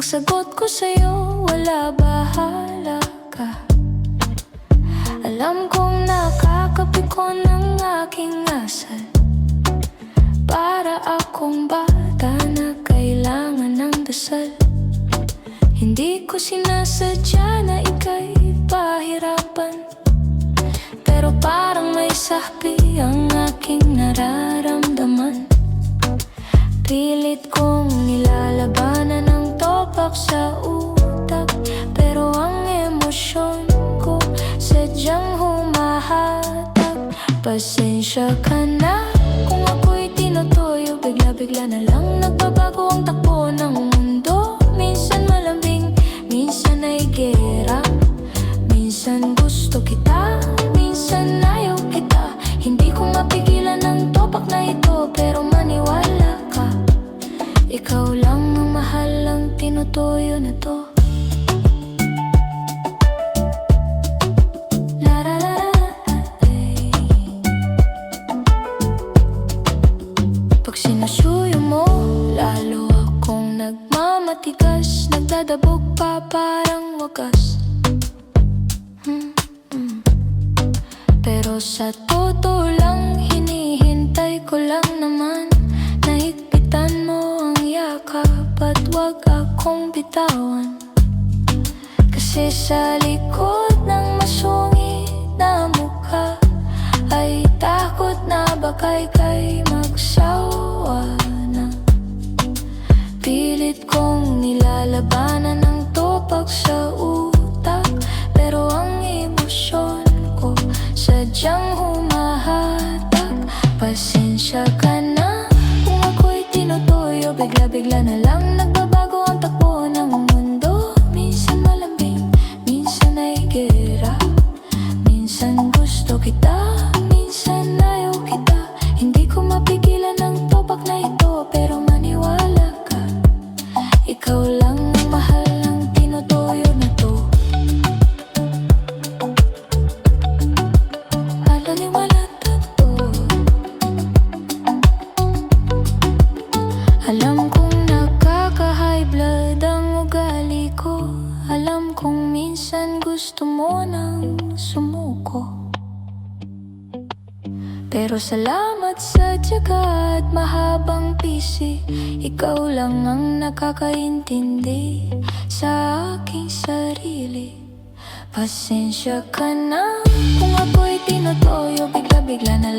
sagot ko sa'yo, wala, bahala ka. Alam kong nakakapikon ng aking asal, para akong bata na kailangan ng dasal. Hindi ko sinasadya na ika'y pahirapan, pero parang may sapi ang aking nararamdaman. Pilit kong nilalabanan ng topak sa utak, pero ang emosyon ko sadyang humahatak. Pasensya ka na kung ako'y tinutuyo, bigla-bigla na lang nagbabago ang takbo ng mundo. Minsan malambing, minsan ay gera, minsan gusto kita, minsan ayaw kita. Hindi ko mapigilan ang topak na ito, pero maniwala ka, ikaw lang ang mahal ang tinutuyo na to. Pag sinusuyo mo, lalo akong nagmamatigas, nagdadabog pa parang wagas. Pero sa totoo lang, hinihintay ko lang naman na higpitan mo ang yakap at wag akong bitawan. Kasi sa likod ng masungit na mukha ay takot na baka ika'y magsawa na. Pilit kong nilalabanan ng topak sa utak, pero ang emosyon ko sadyang humahatak. Pasensya ka na kung ako'y tinutuyo, bigla-bigla na lang nagbabago ang takbo ng mundo. Minsan malambing, minsan ay gera, minsan gusto kita, minsan ayaw kita. Hindi ko mapigilan ang topak na ito, pero maniwala ka, ikaw lang ang mahal ang tinutuyo na to. Alam kong nakaka-high blood ang ugali ko, alam kong minsan gusto mo nang sumuko. Pero salamat sa tiyaga at mahabang pisi, ikaw lang ang nakakaintindi sa aking sarili. Pasensya ka na kung ako'y tinutuyo, bigla-bigla na